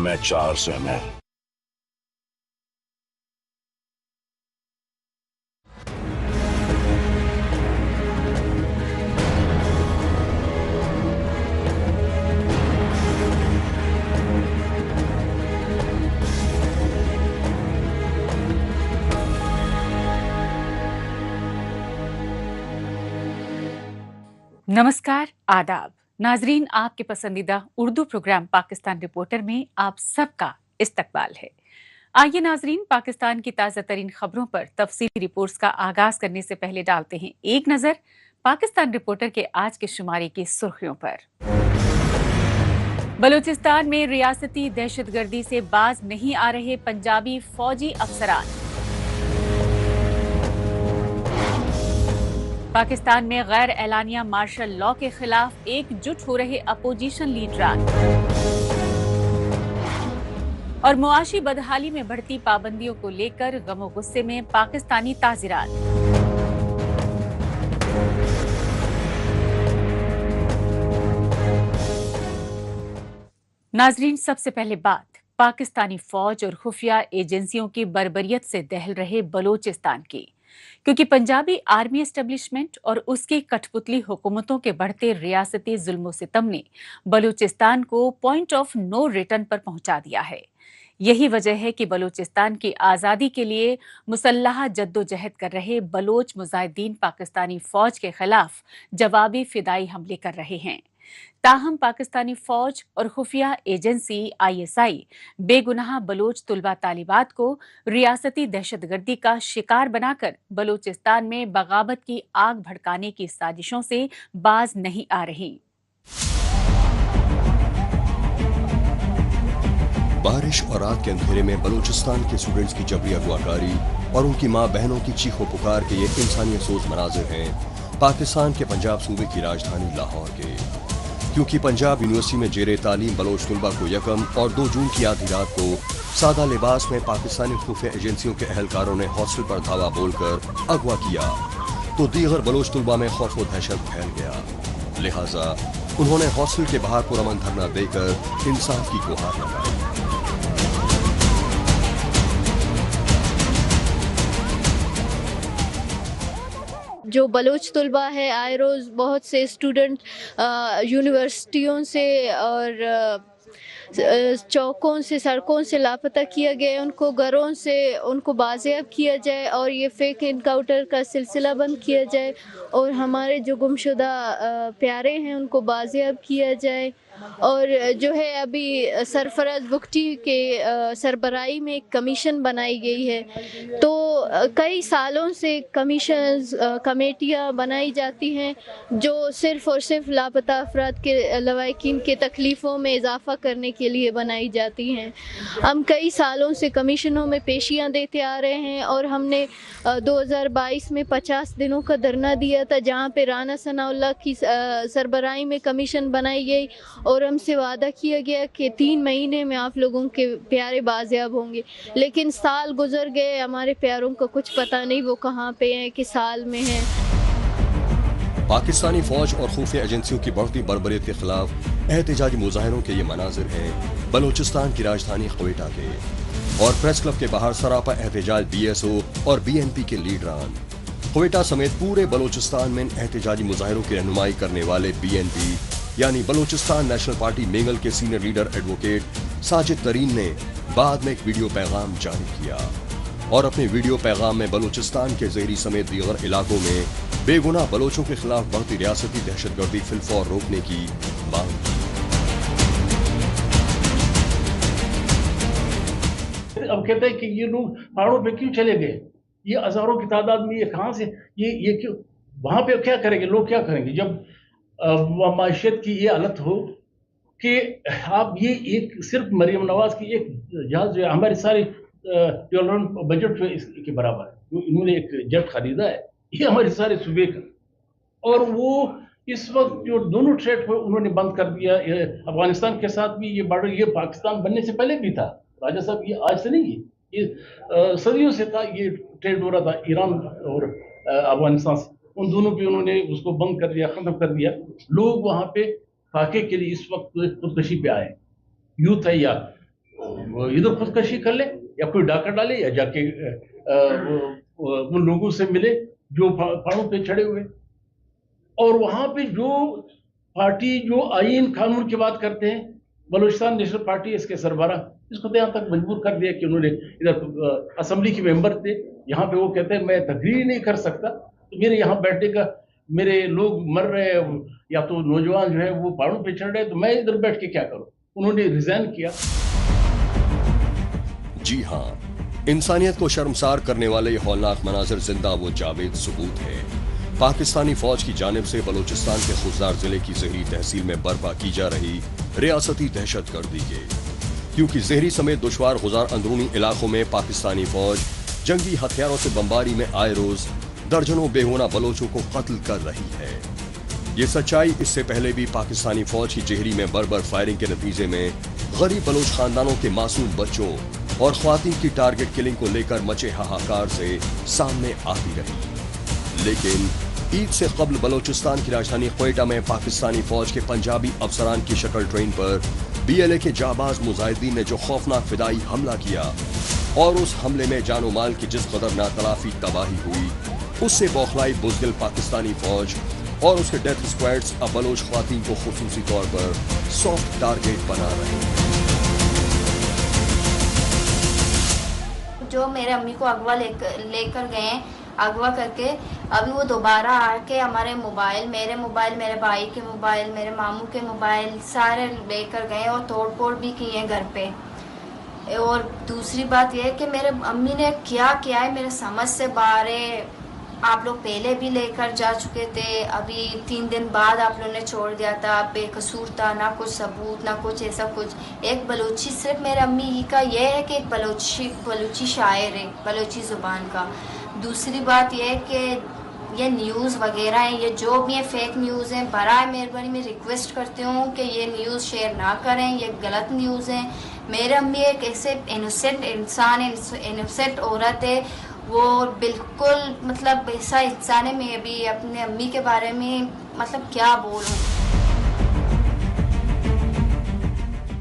में 400 ml। नमस्कार, आदाब नाजरीन, आपके पसंदीदा उर्दू प्रोग्राम पाकिस्तान रिपोर्टर में आप सबका इस्तकबाल है। आइए नाजरीन, पाकिस्तान की ताज़ा तरीन खबरों पर तफसीली रिपोर्ट्स का आगाज करने से पहले डालते हैं एक नजर पाकिस्तान रिपोर्टर के आज के शुमारे की सुर्खियों पर। बलूचिस्तान में रियासती दहशतगर्दी से बाज नहीं आ रहे पंजाबी फौजी अफसरान। पाकिस्तान में गैर एलानिया मार्शल लॉ के खिलाफ एकजुट हो रहे अपोजिशन लीडरान। और मुआशी बदहाली में बढ़ती पाबंदियों को लेकर गमो गुस्से में पाकिस्तानी ताजिरात। नाजरीन, सबसे पहले बात पाकिस्तानी फौज और खुफिया एजेंसियों की बर्बरियत से दहल रहे बलोचिस्तान की, क्योंकि पंजाबी आर्मी एस्टेब्लिशमेंट और उसकी कठपुतली हुकूमतों के बढ़ते रियासती जुल्म सितम ने बलूचिस्तान को पॉइंट ऑफ नो रिटर्न पर पहुंचा दिया है। यही वजह है कि बलूचिस्तान की आज़ादी के लिए मुसल्लह जद्दोजहद कर रहे बलोच मुजाहिदीन पाकिस्तानी फौज के खिलाफ जवाबी फिदाई हमले कर रहे हैं। ताहम पाकिस्तानी फौज और खुफिया एजेंसी ISI बेगुनाह बलोच तुलबा तालिबात को रियासती दहशतगर्दी का शिकार बनाकर बलूचिस्तान में बगावत की आग भड़काने की साजिशों से बाज नहीं आ रही। बारिश और रात के अंधेरे में बलूचिस्तान के स्टूडेंट्स की जबरी अगवाकारी और उनकी माँ बहनों की चीखों पुकार के ये इंसानियत सोज मनाजिर हैं पाकिस्तान के पंजाब सूबे की राजधानी लाहौर के, क्योंकि पंजाब यूनिवर्सिटी में जेरे तालीम बलोच तलबा को 1 और 2 जून की आधी रात को सादा लिबास में पाकिस्तानी खुफिया एजेंसियों के अहलकारों ने हॉस्टल पर धावा बोलकर अगवा किया तो दीगर बलोच तलबा में खौफ व दहशत फैल गया। लिहाजा उन्होंने हॉस्टल के बाहर पुरअमन धरना देकर इंसाफ की गुहार लगाई। जो बलोच तलबा है, आए रोज़ बहुत से स्टूडेंट यूनिवर्सिटियों से और चौकों से, सड़कों से लापता किया गया, उनको घरों से उनको बाजियाब किया जाए और ये फेक इनकाउंटर का सिलसिला बंद किया जाए और हमारे जो गुमशुदा प्यारे हैं उनको बाजियाब किया जाए। और जो है अभी सरफराज बुगटी के सरबराही में एक कमीशन बनाई गई है, तो कई सालों से कमेटियाँ बनाई जाती हैं जो सिर्फ़ और सिर्फ लापता अफराद के लवाहिकीन के तकलीफ़ों में इजाफ़ा करने के लिए बनाई जाती हैं। हम कई सालों से कमीशनों में पेशियाँ देते आ रहे हैं और हमने 2022 में 50 दिनों का धरना दिया था, जहाँ पे राना सनाउल्लाह की सरबराही में कमीशन बनाई गई और हमसे वादा किया गया कि 3 महीने में आप लोगों के प्यारे बाजियाब होंगे। लेकिन साल गुजर गए, हमारे प्यारों का कुछ पता नहीं वो कहाँ पे हैं, किस हाल में हैं। पाकिस्तानी फौज और खुफिया एजेंसियों की बढ़ती बर्बरियत के खिलाफ एहतजाजी मुजाहिरों के ये मनाजिर हैं बलूचिस्तान की राजधानी क्वेटा के, और प्रेस क्लब के बाहर सरापा एहतजाज BSO और BNP के लीडरान। क्वेटा समेत पूरे बलूचिस्तान में एहतजाजी मुजाहिरों की रहनुमाई करने वाले BNP यानी बलूचिस्तान नेशनल पार्टी मेंगल के सीनियर लीडर एडवोकेट साजिद तरीन ने बाद में एक वीडियो पैगाम जारी किया और अपने वीडियो पैगाम में बलूचिस्तान के ज़ेहरी समेत दीगर इलाकों में बेगुनाह बलोचों के खिलाफ बढ़ती रियासती दहशतगर्दी फिलफौर रोकने की मांग की। अब कहते हैं कि ये लोग पहाड़ों पे क्यों चले गए, ये हजारों की तादाद में, ये कहाँ से, ये क्यों, वहाँ पे क्या करेंगे, लोग क्या करेंगे जब माशियत की ये हालत हो कि आप ये एक सिर्फ मरियम नवाज की एक जहाज जो है हमारे सारे बजट के बराबर है, इन्होंने एक जेट खरीदा है, ये हमारे सारे सूबे का, और वो इस वक्त जो दोनों ट्रेड उन्होंने बंद कर दिया। अफगानिस्तान के साथ भी ये बॉर्डर, ये पाकिस्तान बनने से पहले भी था राजा साहब, ये आज से नहीं है, ये सदियों से था, ये ट्रेड हो रहा था ईरान और अफगानिस्तान से, उन दोनों पे उन्होंने उसको बंद कर दिया, ख़त्म कर दिया। लोग वहाँ पे फाके के लिए इस वक्त खुदकशी पे आए, यूथ है या वो इधर खुदकशी कर ले या कोई डाका डाले या जाके उन लोगों से मिले जो पहाड़ों पे चढ़े हुए, और वहां पे जो पार्टी जो आईन कानून की बात करते हैं, बलूचिस्तान नेशनल पार्टी इसके सरबरा इसको तो यहाँ तक मजबूर कर दिया कि उन्होंने इधर असेंबली के मेंबर थे, यहाँ पे वो कहते हैं मैं तकरीर नहीं कर सकता, तो मेरे यहाँ बैठने का, मेरे लोग मर रहे हैं या तो नौजवान जो है वो पहाड़ों पे चढ़ रहे हैं, तो मैं इधर बैठ के क्या करूं। उन्होंने रिजाइन किया। जी हाँ, इंसानियत को शर्मसार करने वाले ये हौलनाक मनाजिर जिंदा वो जावेद सबूत है। पाकिस्तानी फौज की जानिब से बलूचिस्तान के खुजदार जिले की जहरी तहसील में बर्पा की जा रही रियासती दहशतगर्दी के, क्योंकि जहरी समेत दुश्वार गुजार अंदरूनी इलाकों में पाकिस्तानी फौज जंगी हथियारों से बमबारी में आए रोज दर्जनों बेगुनाह बलोचों को कत्ल कर रही है। ये सच्चाई इससे पहले भी पाकिस्तानी फौज की जहरी में बर्बर फायरिंग के नतीजे में गरीब बलोच खानदानों के मासूम बच्चों और ख्वातीन की टारगेट किलिंग को लेकर मचे हाहाकार से सामने आती रही। लेकिन ईद से कबल बलोचिस्तान की राजधानी क्वेटा में पाकिस्तानी फौज के पंजाबी अफसरान की शक्ल ट्रेन पर BLA के जाबाज मुजाहिदीन ने जो खौफनाक फिदाई हमला किया और उस हमले में जानो माल की जिस कदर नातलाफी तबाही हुई, उससे बौखलाई बुज़दिल पाकिस्तानी फौज और उसके डेथ स्क्वाड्स अब बलोच ख्वातीन को खुसूसी तौर पर सॉफ्ट टारगेट बना रहे हैं। जो मेरे अम्मी को अगवा लेकर गए, अगवा करके अभी वो दोबारा आके हमारे मोबाइल, मेरे मोबाइल, मेरे भाई के मोबाइल, मेरे मामू के मोबाइल सारे लेकर गए और तोड़ फोड़ भी की है घर पे। और दूसरी बात यह है कि मेरे अम्मी ने क्या किया है मेरे समझ से बाहर है। आप लोग पहले भी लेकर जा चुके थे, अभी 3 दिन बाद आप लोगों ने छोड़ दिया था, बेकसूर था, ना कुछ सबूत ना कुछ ऐसा कुछ। एक बलूची, सिर्फ मेरे अम्मी का ये है कि एक बलूची शायर है, बलूची ज़ुबान का। दूसरी बात यह है कि ये न्यूज़ वगैरह है, ये जो भी है फेक न्यूज़ हैं, बराए मेहरबानी मैं रिक्वेस्ट करती हूँ कि ये न्यूज़ शेयर ना करें, ये गलत न्यूज़ हैं। मेरे अम्मी एक ऐसे इनोसेंट इंसान है, इनोसेंट औरत है, वो बिल्कुल मतलब ऐसा इंसान है। मैं भी अपने अम्मी के बारे में मतलब क्या बोलूं।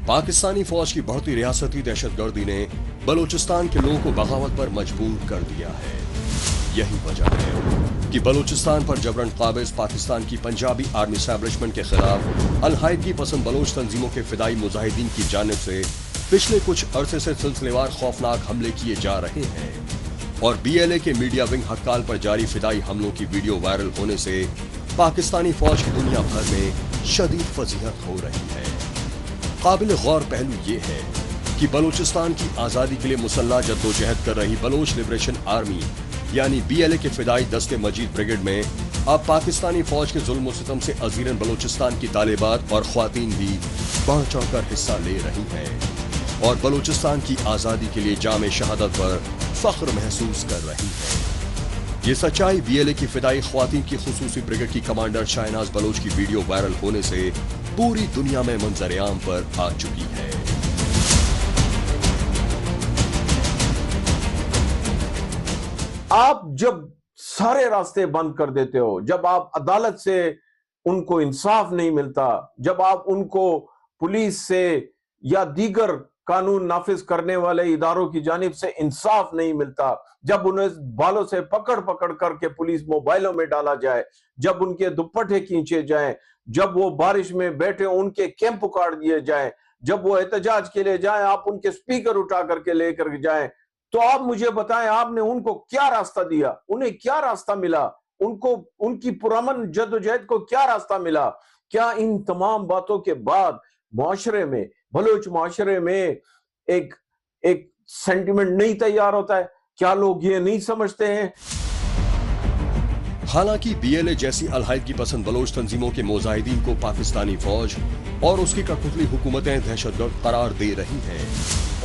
पाकिस्तानी फौज की बढ़ती रियासती दहशतगर्दी ने बलूचिस्तान के लोगों को बगावत पर मजबूर कर दिया है। यही वजह है कि बलूचिस्तान पर जबरन काबिज पाकिस्तान की पंजाबी आर्मी एस्टैब्लिशमेंट के खिलाफ अलहायदगी पसंद बलोच तंजीमों के फिदाई मुजाहिदीन की जानिब से पिछले कुछ अरसे से सिलसिलेवार खौफनाक हमले किए जा रहे हैं और BLA के मीडिया विंग हक्काल पर जारी फिदाई हमलों की वीडियो वायरल होने से पाकिस्तानी फौज की दुनिया भर में शदीद फजीहत हो रही है। काबिल गौर पहलू ये है कि बलूचिस्तान की आज़ादी के लिए मुसल्लह जद्दोजहद कर रही बलोच लिबरेशन आर्मी यानी BLA के फिदाई दस्ते मजीद ब्रिगेड में अब पाकिस्तानी फौज के जुल्म सितम से अजीरन बलूचिस्तान की तालिबात और ख्वातीन भी बढ़ चढ़कर हिस्सा ले रही हैं और बलूचिस्तान की आज़ादी के लिए जामे शहादत पर फख्र महसूस कर रही है। ये सच्चाई BLA की फिदाई ख्वातीन की खुसूसी ब्रिगेड की कमांडर शाहनाज बलोच की वीडियो वायरल होने से पूरी दुनिया में मंजर-ए-आम पर आ चुकी है। आप जब सारे रास्ते बंद कर देते हो, जब आप अदालत से उनको इंसाफ नहीं मिलता, जब आप उनको पुलिस से या दीगर कानून नाफिज करने वाले इदारों की जानिब से इंसाफ नहीं मिलता, जब उन्हें बालों से पकड़ पकड़ करके पुलिस मोबाइलों में डाला जाए, जब उनके दुपट्टे खींचे जाएं, जब वो बारिश में बैठे उनके कैंप उखाड़ दिए जाएं, जब वो एहतजाज के लिए जाएं, आप उनके स्पीकर उठा करके लेकर जाएं, तो आप मुझे बताएं आपने उनको क्या रास्ता दिया, उन्हें क्या रास्ता मिला, उनको उनकी पुरअमन जद्दोजहद को क्या रास्ता मिला? क्या इन तमाम बातों के बाद मुआशरे में, बलोच मुआशरे में एक सेंटिमेंट नहीं तैयार होता है? क्या लोग ये नहीं समझते हैं? हालांकि BLA जैसी अलहायदगी पसंद बलोच तंजीमों के मुजाहिदीन को पाकिस्तानी फौज और उसकी कठपुतली हुकूमतें दहशतगर्द करार दे रही हैं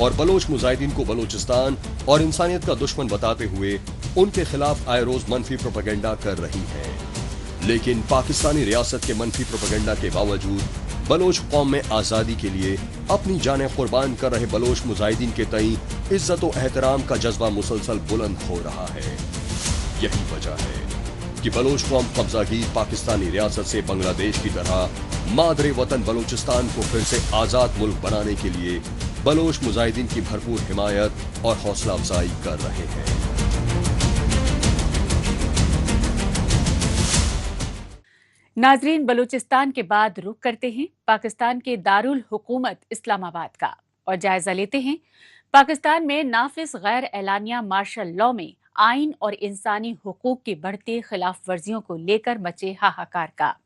और बलोच मुजाहिदीन को बलूचिस्तान और इंसानियत का दुश्मन बताते हुए उनके खिलाफ आए रोज मनफी प्रोपेगेंडा कर रही हैं, लेकिन पाकिस्तानी रियासत के मनफी प्रोपेगेंडा के बावजूद बलोच कौम में आज़ादी के लिए अपनी जानें कुर्बान कर रहे बलोच मुजाहिदीन के तई इज्जत व एहतराम का जज्बा मुसलसल बुलंद हो रहा है। यही वजह है कि बलोच कौम कब्जागीर पाकिस्तानी रियासत से बांग्लादेश की तरह मादरे वतन बलूचिस्तान को फिर से आज़ाद मुल्क बनाने के लिए बलोच मुजाहिदीन की भरपूर हिमायत और हौसला अफजाई कर रहे हैं। नाजरीन, बलूचिस्तान के बाद रुख करते हैं पाकिस्तान के दारुल हुकूमत इस्लामाबाद का और जायजा लेते हैं पाकिस्तान में नाफिज गैर एलानिया मार्शल लॉ में आइन और इंसानी हुकूक की बढ़ती खिलाफ वर्जियों को लेकर मचे हाहाकार का।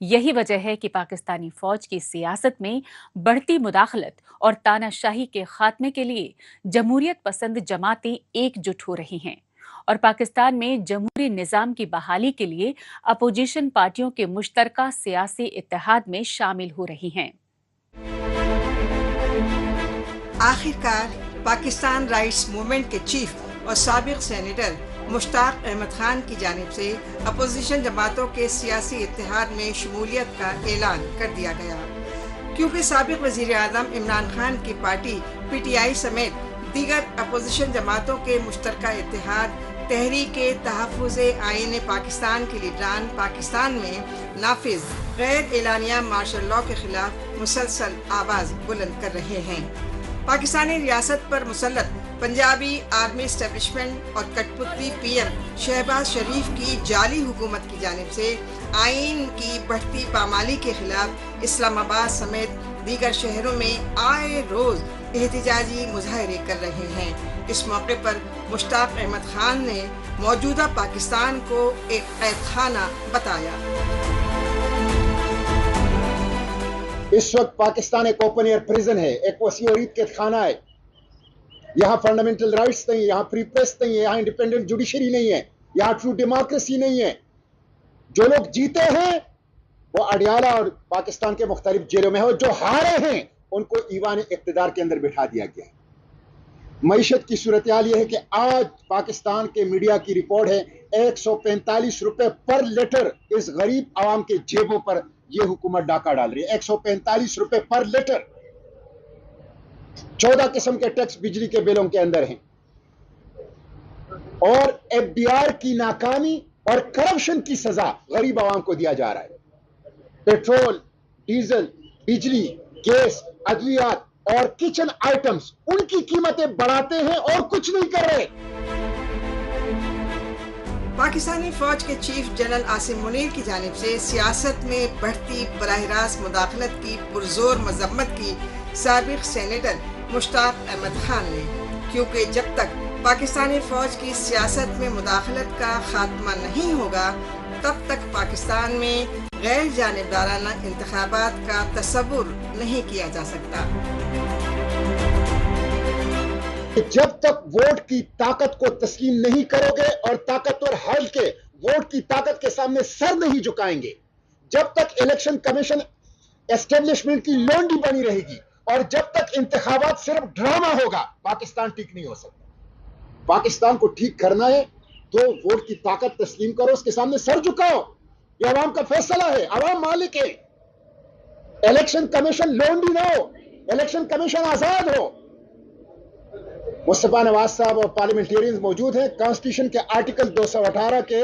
यही वजह है कि पाकिस्तानी फौज की सियासत में बढ़ती मुदाखलत और तानाशाही के खात्मे के लिए जमहूरियत पसंद जमातें एकजुट हो रही हैं और पाकिस्तान में जमहूरी निज़ाम की बहाली के लिए अपोजिशन पार्टियों के मुश्तरका सियासी इत्तेहाद में शामिल हो रही हैं। आखिरकार पाकिस्तान राइट्स मूवमेंट के चीफ और साबिक सेनेटर मुश्ताक अहमद खान की जानिब से अपोजिशन जमातों के सियासी इत्तेहाद में शमूलियत का ऐलान कर दिया गया, क्योंकि साबिक वज़ीर आज़म इमरान खान की पार्टी PTI समेत दीगर अपोजिशन जमातों के मुश्तरका इत्तेहाद तहरीके तहफ़्फ़ुज़े आईन पाकिस्तान के लीडरान पाकिस्तान में नाफिज गैर एलानिया मार्शल लॉ के खिलाफ मुसलसल आवाज़ बुलंद कर रहे हैं। पाकिस्तानी रियासत पर मुसल्लत पंजाबी आर्मी एस्टेब्लिशमेंट और कठपुतली PM शहबाज शरीफ की जाली हुकूमत की जानिब से आइन की बढ़ती पामाली के खिलाफ इस्लामाबाद समेत दीगर शहरों में आए रोज एहतिजाजी मुजाहरे कर रहे हैं। इस मौके पर मुश्ताक अहमद खान ने मौजूदा पाकिस्तान को एक कैदखाना बताया। इस वक्त पाकिस्तान एक ओपन एयर प्रिजन है, एक वसी और कैदखाना है। यहाँ फंडामेंटल राइट्स नहीं है, यहाँ फ्री प्रेस नहीं है, यहाँ इंडिपेंडेंट जुडिशरी नहीं है, यहाँ ट्रू डेमोक्रेसी नहीं है। जो लोग जीते हैं वो अडियाला और पाकिस्तान के मुख्तलिफ जेलों में है और जो हारे हैं उनको ईवान इक़्तिदार के अंदर बिठा दिया गया है। मईशत की सूरत हाल यह है कि आज पाकिस्तान के मीडिया की रिपोर्ट है 145 रुपए पर लीटर इस गरीब आवाम के जेबों पर यह हुकूमत डाका डाल रही है। 145 रुपए पर लीटर। 14 किस्म के टैक्स बिजली के बिलों के अंदर हैं और FDR की नाकामी और करप्शन की सजा गरीब आवाम को दिया जा रहा है। पेट्रोल, डीजल, बिजली, गैस, अद्वियात और किचन आइटम्स उनकी कीमतें बढ़ाते हैं और कुछ नहीं कर रहे। पाकिस्तानी फौज के चीफ जनरल आसिम मुनीर की जानिब से सियासत में बढ़ती बराह रास्त मुदाखलत की पुरजोर मजम्मत की साबिक सेनेटर मुश्ताक अहमद खान ने, क्योंकि जब तक पाकिस्तानी फौज की सियासत में मुदाखलत का खात्मा नहीं होगा तब तक पाकिस्तान में गैर जानिबदाराना इंतखाबात का तसव्वुर नहीं किया जा सकता। जब तक वोट की ताकत को तस्लीम नहीं करोगे और ताकतवर हल्के वोट की ताकत के सामने सर नहीं झुकाएंगे, जब तक इलेक्शन कमीशन एस्टेब्लिशमेंट की लोंडी बनी रहेगी और जब तक इंतखाबात सिर्फ ड्रामा होगा, पाकिस्तान ठीक नहीं हो सकता। पाकिस्तान को ठीक करना है तो वोट की ताकत तस्लीम करो, उसके सामने सर झुकाओ। ये अवाम का फैसला है, अवाम मालिक है। इलेक्शन कमीशन लोंडी ना हो, इलेक्शन कमीशन आजाद हो। मुस्तफा नवाज साहब और पार्लियामेंटेरियंस मौजूद हैं। कॉन्स्टिट्यूशन के आर्टिकल 218 के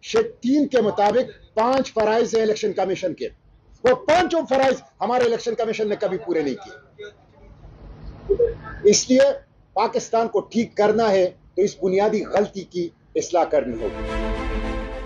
शेड 3 के मुताबिक 5 फराइज हैं इलेक्शन कमीशन के। वो 5 फराइज हमारे इलेक्शन कमीशन ने कभी पूरे नहीं किए। इसलिए पाकिस्तान को ठीक करना है तो इस बुनियादी गलती की इस्लाह करनी होगी।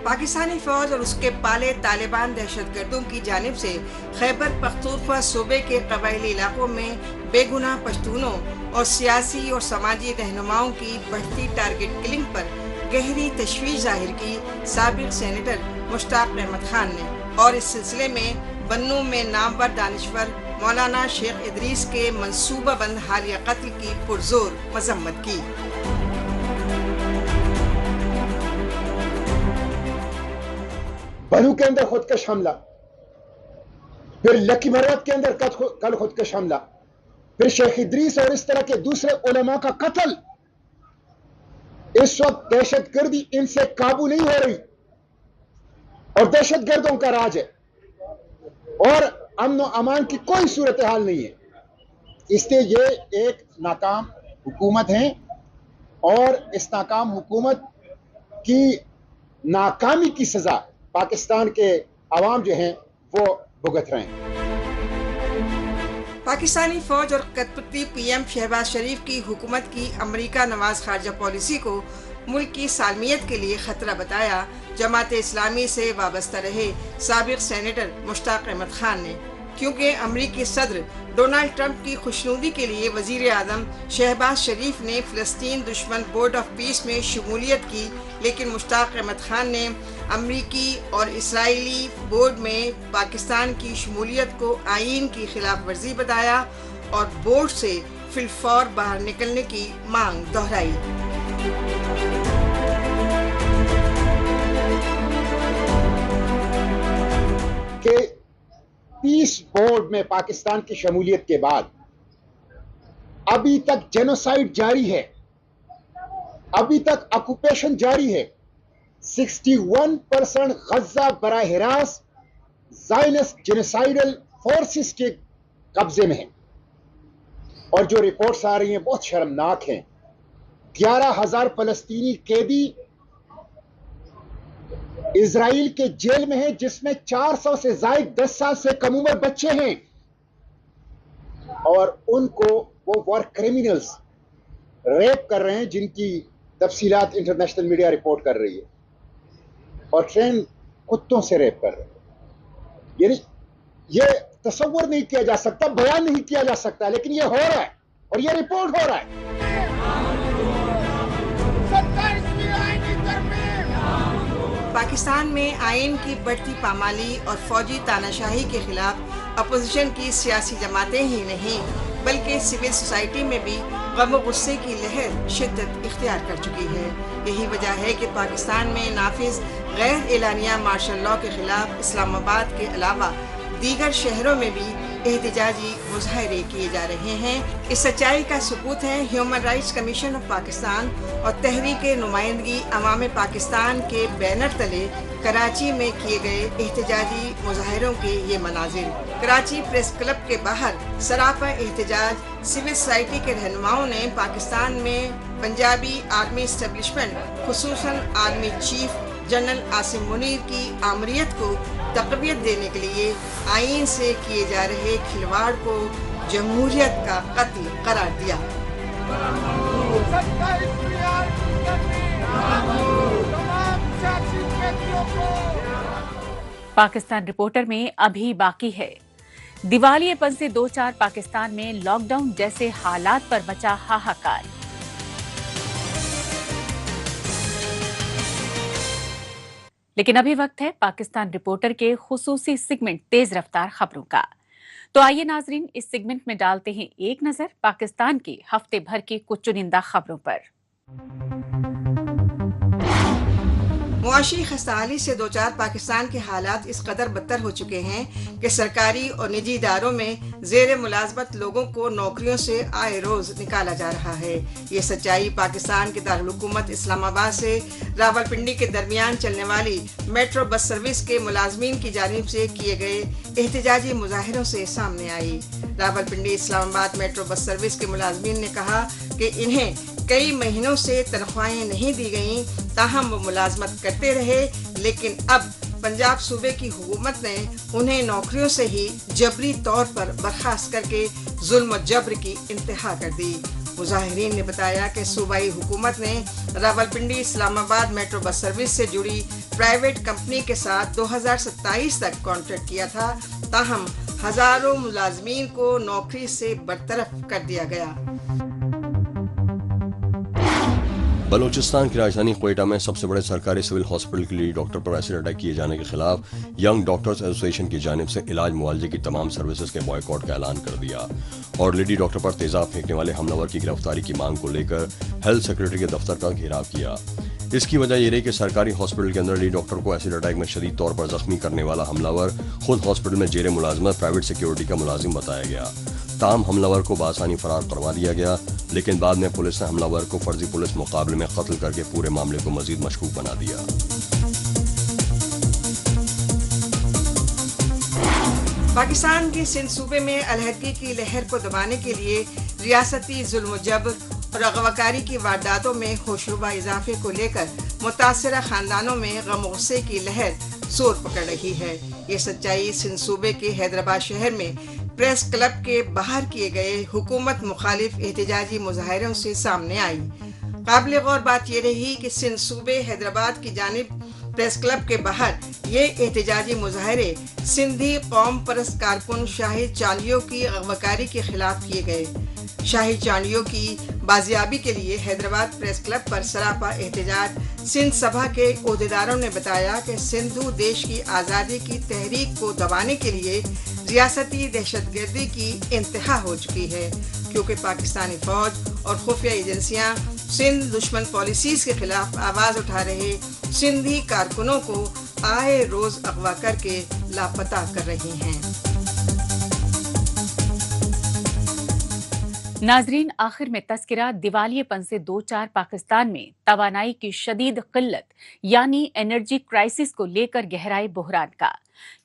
पाकिस्तानी फौज और उसके पाले तालिबान दहशतगर्दों की जानिब से खैबर पख्तूनख्वा सूबे के कबायली इलाकों में बेगुनाह पश्तूनों और सियासी और समाजी रहनुमाओं की बढ़ती टारगेट किलिंग पर गहरी तशवीश जाहिर की साबिक सेनेटर मुश्ताक अहमद खान ने, और इस सिलसिले में बन्नू में नामवर दानिश्वर मौलाना शेख इदरीस के मंसूबाबंद हालिया कत्ल की पुरजोर मजम्मत की। बन्नू के अंदर खुदकश हमला, फिर लकी मरवत के अंदर कल खुदकश हमला, फिर शेख इदरीस और इस तरह के दूसरे उलमा का कत्ल। इस वक्त दहशतगर्दी इनसे काबू नहीं हो रही और दहशतगर्दों का राज है और अमन और अमान की कोई सूरत हाल नहीं है। इसलिए ये एक नाकाम हुकूमत है और इस नाकाम हुकूमत की नाकामी की सजा पाकिस्तान के अवाम जो हैं वो भुगत रहे हैं। पाकिस्तानी फौज और कठपुतली पीएम शहबाज शरीफ की हुकूमत की अमेरिका नवाज खारजा पॉलिसी को मुल्क की सालमियत के लिए खतरा बताया जमात इस्लामी से वाबस्ता रहे साबिक सेनेटर मुश्ताक अहमद खान ने, क्योंकि अमरीकी सदर डोनाल्ड ट्रंप की खुशनुदी के लिए वजीर आजम शहबाज शरीफ ने फ़लस्तीन दुश्मन बोर्ड ऑफ पीस में शमूलियत की, लेकिन मुश्ताक अहमद खान ने अमरीकी और इसराइली बोर्ड में पाकिस्तान की शमूलियत को आईन की खिलाफ वर्जी बताया और बोर्ड से फिलफौर बाहर निकलने की मांग दोहराई। कि पीस बोर्ड में पाकिस्तान की शमूलियत के बाद अभी तक जेनोसाइड जारी है, अभी तक ऑक्यूपेशन जारी है। 61% गजा बराह रास्त ज़ायनिस्ट जेनोसाइडल फोर्सेस के कब्जे में है और जो रिपोर्ट्स आ रही हैं बहुत शर्मनाक हैं। 11,000 फलस्तीनी कैदी इजराइल के जेल में हैं, जिसमें 400 से ज़ायद 10 साल से कम उम्र बच्चे हैं और उनको वो वॉर क्रिमिनल्स रेप कर रहे हैं, जिनकी तफसीलात इंटरनेशनल मीडिया रिपोर्ट कर रही है, और ट्रेन कुत्तों से रेप कर रहे हैं। यानी ये तसव्वुर नहीं किया जा सकता, बयान नहीं किया जा सकता, लेकिन ये हो रहा है और ये रिपोर्ट हो रहा है। पाकिस्तान में आइन की बढ़ती पामाली और फौजी तानाशाही के खिलाफ अपोजिशन की सियासी जमातें ही नहीं बल्कि सिविल सोसाइटी में भी गम व गुस्से की लहर शिद्दत इख्तियार कर चुकी है। यही वजह है कि पाकिस्तान में नाफिज गैर एलानिया मार्शल लॉ के खिलाफ इस्लामाबाद के अलावा दीगर शहरों में भी एहतजाजी मुजाहरे किए जा रहे हैं। इस सच्चाई का सबूत है human rights commission of Pakistan और तहरीक नुमाइंदगी अवाम पाकिस्तान के बैनर तले कराची में किए गए एहतजाजी मुजाहरों के ये मनाजिर। कराची प्रेस क्लब के बाहर सरापा एहतजाज सिविल सोसाइटी के रहनुमाओं ने पाकिस्तान में पंजाबी आर्मी एस्टेब्लिशमेंट खुसूसन army chief general Asim Munir की आमरीत को तक़वियत देने के लिए आइन से किए जा रहे खिलवाड़ को जमहूरियत का कत्ल करार दिया। पाकिस्तान रिपोर्टर में अभी बाकी है। दिवालियेपन से 2-4 पाकिस्तान में लॉकडाउन जैसे हालात पर मचा हाहाकार। लेकिन अभी वक्त है पाकिस्तान रिपोर्टर के खुसूसी सेगमेंट तेज रफ्तार खबरों का। तो आइए नाजरीन, इस सेगमेंट में डालते हैं एक नजर पाकिस्तान की हफ्ते भर की कुछ चुनिंदा खबरों पर। मुआशी खस्ताहाली से 2-4 पाकिस्तान के हालात इस कदर बदतर हो चुके हैं कि सरकारी और निजी इदारों में जेर मुलाजमत लोगों को नौकरियों से आए रोज निकाला जा रहा है। ये सच्चाई पाकिस्तान के दारुल हुकूमत इस्लामाबाद से रावलपिंडी के दरमियान चलने वाली मेट्रो बस सर्विस के मुलाजमीन की जानिब से किए गए एहतजाजी मुजाहिरों से सामने आई। Rawalpindi Islamabad metro bus service के मुलाजमीन ने कहा कि इन्हें कई महीनों से तनख्वाहें नहीं दी गईं, ताहम वो मुलाजमत करते रहे, लेकिन अब पंजाब सूबे की हुकूमत ने उन्हें नौकरियों से ही जबरी तौर पर बर्खास्त करके जुल्म और जबर की इंतहा कर दी। मुजाहिरीन ने बताया कि सूबाई हुकूमत ने Rawalpindi Islamabad metro bus service से जुड़ी प्राइवेट कंपनी के साथ 2027 तक कॉन्ट्रैक्ट किया था, ताहम हजारों मुलाजमीन को नौकरी से बरतरफ कर दिया गया। बलूचिस्तान की राजधानी क्वेटा में सबसे बड़े सरकारी सिविल हॉस्पिटल के लिए डॉक्टर पर एसिड अटैक किए जाने के खिलाफ यंग डॉक्टर्स एसोसिएशन की जानिब से इलाज मुआवजे की तमाम सर्विसेज के बॉयकॉट का ऐलान कर दिया और लेडी डॉक्टर पर तेजाब फेंकने वाले हमलावर की गिरफ्तारी की मांग को लेकर हेल्थ सेक्रेटरी के दफ्तर का घेराव किया। इसकी वजह यह रही कि सरकारी हॉस्पिटल के अंदर लेडी डॉक्टर को एसिड अटैक में शदीद तौर पर जख्मी करने वाला हमलावर खुद हॉस्पिटल में जेरे मुलाजमत प्राइवेट सिक्योरिटी का मुलाजिम बताया गया। ताम हमलावर को बासानी फरार करवा दिया गया, लेकिन बाद में पुलिस ने हमलावर को फर्जी पुलिस मुकाबले में कत्ल करके पूरे मामले को मजीद मशकूक बना दिया। पाकिस्तान के सिंध सूबे में अलहदगी की लहर को दबाने के लिए रियासती जुल्म जबर और अगवाकारी की वारदातों में होशरुबा इजाफे को लेकर मुतासरा खानदानों में गम गुस्से की लहर जोर पकड़ रही है। ये सच्चाई सिंध सूबे के हैदराबाद शहर में प्रेस क्लब के बाहर किए गए हुकूमत मुखालिफ एहतजाजी मुजाहरों से सामने आई। काबिल गौर बात यह रही कि सिंध सूबे हैदराबाद की जानिब प्रेस क्लब के बाहर ये एहतजाजी मुजाहरे सिंधी कौम परस्त कारकुन शाहिद चांडियो की अगवाकारी के खिलाफ किए गए। शाहिद चांडियो की बाजियाबी के लिए हैदराबाद प्रेस क्लब पर सरापा एहतजाज सिंध सभा के ओहदेदारों ने बताया कि सिंधु देश की आज़ादी की तहरीक को दबाने के लिए रियासती दहशतगर्दी की इंतहा हो चुकी है, क्योंकि पाकिस्तानी फौज और खुफिया एजेंसियां सिंध दुश्मन पॉलिसीज़ के खिलाफ आवाज़ उठा रहे सिंधी कारकुनों को आए रोज़ अगवा करके लापता कर रही हैं। नाजरीन, आखिर में तस्करा दिवालियेपन से दो चार पाकिस्तान में तवानाई की शदीद किल्लत यानी एनर्जी क्राइसिस को लेकर गहराए बहरान का,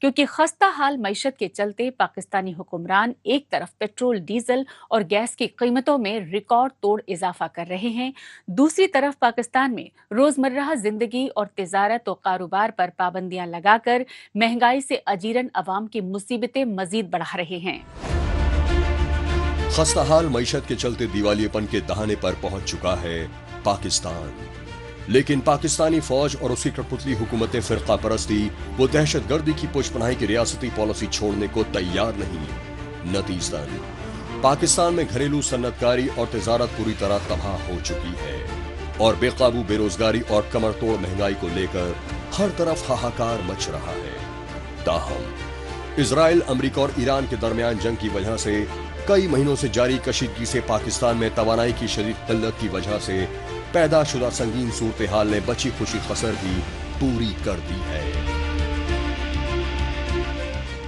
क्योंकि खस्ता हाल मईशत के चलते पाकिस्तानी हुक्मरान एक तरफ पेट्रोल, डीजल और गैस की कीमतों में रिकॉर्ड तोड़ इजाफा कर रहे हैं, दूसरी तरफ पाकिस्तान में रोजमर्रा जिंदगी और तिजारत और कारोबार पर पाबंदियां लगाकर महंगाई से अजीरन अवाम की मुसीबतें मजीद बढ़ा रहे हैं। खस्ता हाल मईशत के चलते दिवालियेपन के दहाने पर पहुंच चुका है पाकिस्तान, लेकिन पाकिस्तानी फौज और उसकी कठपुतली हुकूमत फिरका परस्ती वो दहशत गर्दी की पुष्पनाही की रियासती पॉलिसी छोड़ने को तैयार नहीं। नतीजतन पाकिस्तान में घरेलू सन्नतकारी और तिजारत पूरी तरह तबाह हो चुकी है और बेकाबू बेरोजगारी और कमर तोड़ महंगाई को लेकर हर तरफ हाहाकार मच रहा है। ताहम इजराइल, अमरीका और ईरान के दरमियान जंग की वजह से कई महीनों से जारी कशीदगी से पाकिस्तान में तवानाई की शदीद किल्लत की वजह से पैदा शुदा संगीन सूरत हाल ने बची खुशी खसर भी पूरी कर दी है।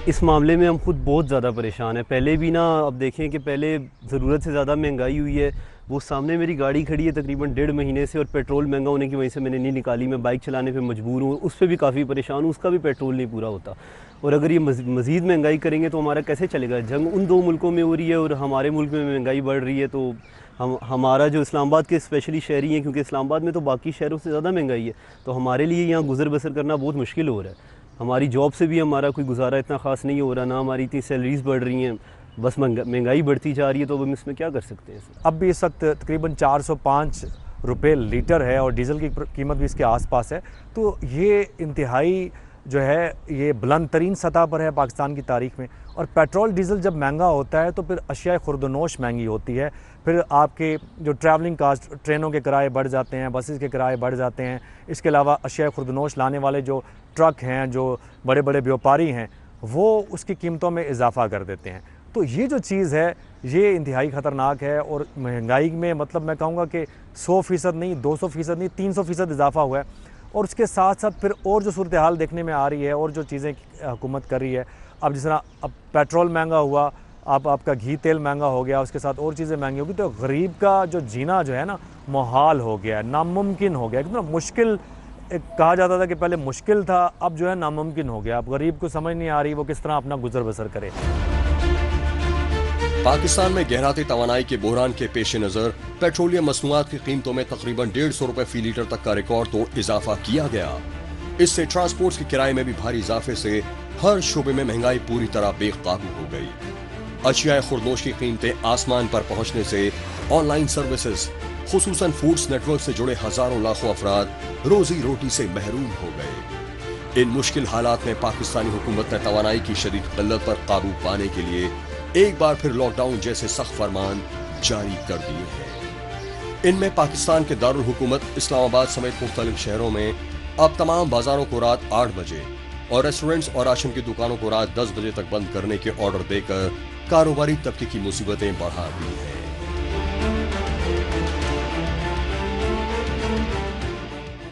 इस मामले में हम खुद बहुत ज़्यादा परेशान हैं। पहले भी ना, अब देखें कि पहले ज़रूरत से ज़्यादा महंगाई हुई है। वो सामने मेरी गाड़ी खड़ी है तकरीबन 1.5 महीने से और पेट्रोल महंगा होने की वजह से मैंने नहीं निकाली। मैं बाइक चलाने पे मजबूर हूँ, उस पर भी काफ़ी परेशान हूँ, उसका भी पेट्रोल नहीं पूरा होता। और अगर ये मज़ीद महंगाई करेंगे तो हमारा कैसे चलेगा? जंग उन दो मुल्कों में हो रही है और हमारे मुल्क में महंगाई बढ़ रही है, तो हमारा जो इस्लामाबाद के स्पेशली शहरी हैं, क्योंकि इस्लामाबाद में तो बाकी शहरों से ज़्यादा महंगाई है, तो हमारे लिए यहाँ गुजर बसर करना बहुत मुश्किल हो रहा है। हमारी जॉब से भी हमारा कोई गुजारा इतना ख़ास नहीं हो रहा, ना हमारी इतनी सैलरीज़ बढ़ रही हैं, बस महंगाई बढ़ती जा रही है। तो अब हम इसमें क्या कर सकते हैं? अब भी इस वक्त तकरीबन 405 रुपये लीटर है और डीज़ल की कीमत भी इसके आसपास है। तो ये इंतहाई जो है ये बुलंद तरीन सतह पर है पाकिस्तान की तारीख़ में। और पेट्रोल डीज़ल जब महंगा होता है तो फिर अशिया खुर्दनोश महंगी होती है, फिर आपके जो ट्रैवलिंग कास्ट, ट्रेनों के किराए बढ़ जाते हैं, बसेस के किराए बढ़ जाते हैं। इसके अलावा अशिया खुर्दनोश लाने वाले जो ट्रक हैं, जो बड़े बड़े व्यापारी हैं, वो उसकी कीमतों में इजाफा कर देते हैं। तो ये जो चीज़ है ये इंतहाई ख़तरनाक है और महंगाई में मतलब मैं कहूँगा कि 100% नहीं, 200% नहीं, 300% इजाफा हुआ है। और उसके साथ साथ फिर और जो सूरत हाल देखने में आ रही है और जो चीज़ें हुकूमत कर रही है, अब जिस तरह अब पेट्रोल महंगा हुआ, अब आपका घी तेल महंगा हो गया, उसके साथ और चीज़ें महंगी होगी, तो गरीब का जो जीना जो है ना मुहाल हो गया है, नामुमकिन हो गया। कितना मुश्किल कहा जाता था कि पहले मुश्किल था, अब जो है नामुमकिन हो गया। अब गरीब को समझ नहीं आ रही वो किस तरह अपना गुजर बसर करे। पाकिस्तान में गहराते तवानाई के बहरान के पेश नज़र पेट्रोलियम मसनूआत की कीमतों में तकरीबन 150 रुपये फी लीटर तक का रिकॉर्ड तो इजाफा किया गया। इससे ट्रांसपोर्ट के किराए में भी भारी इजाफे से हर शोबे में महंगाई पूरी तरह बेकाबू हो गई। अशिया खुर्दनोश की कीमतें आसमान पर पहुंचने से ऑनलाइन सर्विसेज, खुसूसन फूड्स नेटवर्क से जुड़े हजारों लाखों अफराद रोजी रोटी से महरूम हो गए। इन मुश्किल हालात में पाकिस्तानी हुकूमत ने तवानाई की शदीद किल्लत पर काबू पाने के लिए एक बार फिर लॉकडाउन जैसे सख्त फरमान जारी कर दिए हैं। इनमें पाकिस्तान के दारुल हुकूमत इस्लामाबाद समेत मुख्तलिफ शहरों में अब तमाम बाजारों को रात 8 बजे और रेस्टोरेंट्स और राशन की दुकानों को रात 10 बजे तक बंद करने के ऑर्डर देकर कारोबारी तबके की मुसीबतें बढ़ा दी हैं।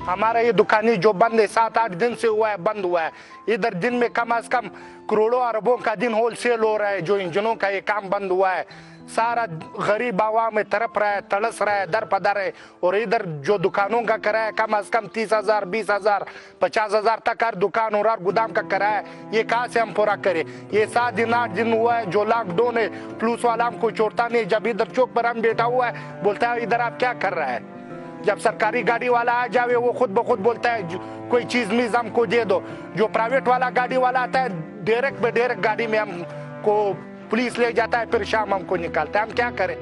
हमारा ये दुकानें जो बंद है 7-8 दिन से हुआ है, बंद हुआ है। इधर दिन में कम से कम करोड़ों अरबों का दिन होलसेल हो रहा है। जो इंजनों का ये काम बंद हुआ है, सारा गरीब आवाम में तड़प रहा है, तड़स रहा है, दर पदर है। और इधर जो दुकानों का किराया कम से कम 30,000, 20,000, 50,000 तक हर दुकान और हर गोदाम का किराया, ये कहाँ से हम पूरा करें? ये 7 दिन 8 दिन हुआ है जो लॉकडाउन है, पुलिस वाला हमको छोड़ता नहीं। जब इधर चौक पर हम बैठा हुआ है, बोलता है इधर आप क्या कर रहा है? जब सरकारी गाड़ी वाला आ जावे वो खुद ब खुद बोलता है कोई चीज मीज हमको दे दो। जो प्राइवेट वाला गाड़ी वाला आता है, डायरेक्ट गाड़ी में हमको पुलिस ले जाता है, फिर शाम हमको निकालता है। हम क्या करें?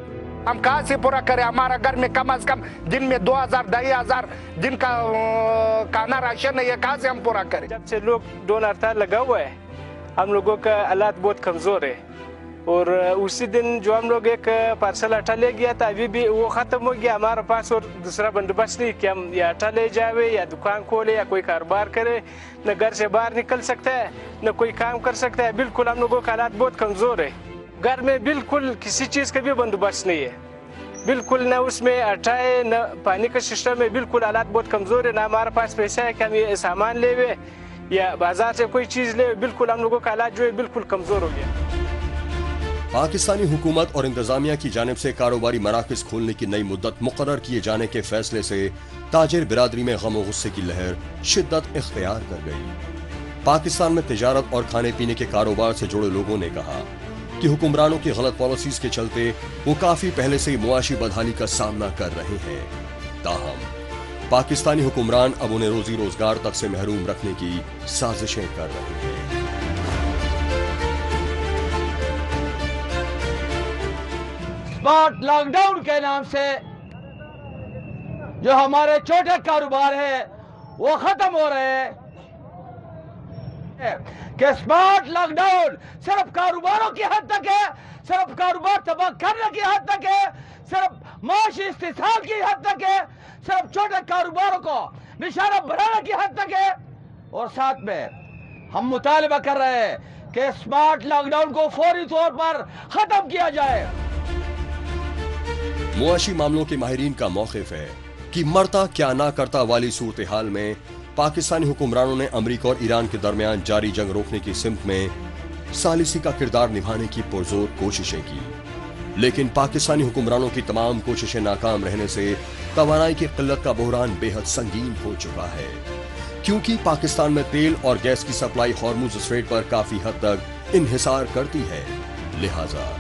हम कहाँ से पूरा करें? हमारा घर में कम से कम दिन में 2000 2500 दिन का खाना राशन है, ये कहाँ से हम पूरा करें? जब से लोग डोन हड़ताल लगा हुआ है, हम लोगों का हालात बहुत कमज़ोर है। और उसी दिन जो हम लोग एक पार्सल आटा ले गया था, अभी भी वो ख़त्म हो गया। हमारे पास और दूसरा बंदोबस्त नहीं कि हम या आटा ले जावे या दुकान खोले या कोई कारोबार करे। न घर से बाहर निकल सकता है, न कोई काम कर सकता है। बिल्कुल हम लोगों का हालात बहुत कमज़ोर है। घर में बिल्कुल किसी चीज़ का भी बंदोबस्त नहीं है, बिल्कुल न उसमें आटा है, न पानी का सिस्टम है। बिल्कुल हालात बहुत कमज़ोर है। ना हमारे पास पैसा है कि हम ये सामान ले वे या बाजार से कोई चीज़ ले। बिल्कुल हम लोगों का हालात जो है बिल्कुल कमज़ोर हो गया। पाकिस्तानी हुकूमत और इंतजामिया की जानिब से कारोबारी मराकज़ खोलने की नई मुद्दत मुकर्रर किए जाने के फैसले से ताजिर बिरादरी में गम और गुस्से की लहर शिद्दत इख्तियार कर गई। पाकिस्तान में तिजारत और खाने पीने के कारोबार से जुड़े लोगों ने कहा कि हुक्मरानों की गलत पॉलिसीज के चलते वो काफी पहले से मुआशी बदहाली का सामना कर रहे हैं। ताहम पाकिस्तानी हुक्मरान अब उन्हें रोजी रोजगार तक से महरूम रखने की साजिशें कर रहे हैं। स्मार्ट लॉकडाउन के नाम से जो हमारे छोटे कारोबार है वो खत्म हो रहे हैं। कि स्मार्ट लॉकडाउन सिर्फ कारोबारों की हद तक है, सिर्फ कारोबार तबाह करने की हद तक है, सिर्फ माशी इस्तेसाल की हद तक है, सिर्फ छोटे कारोबारों को निशाना बनाने की हद तक है। और साथ में हम मुतालबा कर रहे हैं कि स्मार्ट लॉकडाउन को फौरी तौर पर खत्म किया जाए। मुआशी मामलों के माहिरीन का मौक़िफ़ है कि मरता क्या ना करता वाली सूरत हाल में पाकिस्तानी हुक्मरानों ने अमरीका और ईरान के दरमियान जारी जंग रोकने की सिमत में सालिसी का किरदार निभाने की पुरजोर कोशिशें की, लेकिन पाकिस्तानी हुक्मरानों की तमाम कोशिशें नाकाम रहने से तवानाई की किल्लत का बहरान बेहद संगीन हो चुका है। क्योंकि पाकिस्तान में तेल और गैस की सप्लाई हॉर्मुज़ स्ट्रेट पर काफी हद तक इन्हिसार करती है, लिहाजा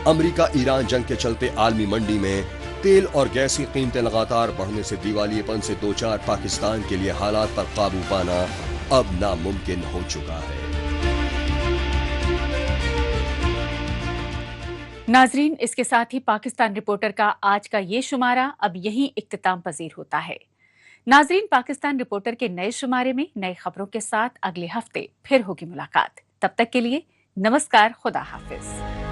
अमरीका ईरान जंग के चलते आलमी मंडी में तेल और गैस की कीमतें लगातार बढ़ने से दिवालियेपन से दो चार पाकिस्तान के लिए हालात पर काबू पाना अब नामुमकिन हो चुका है। नाजरीन, इसके साथ ही पाकिस्तान रिपोर्टर का आज का ये शुमारा अब यहीं इख्तिताम पजीर होता है। नाजरीन, पाकिस्तान रिपोर्टर के नए शुमारे में नई खबरों के साथ अगले हफ्ते फिर होगी मुलाकात। तब तक के लिए नमस्कार, खुदा हाफिज।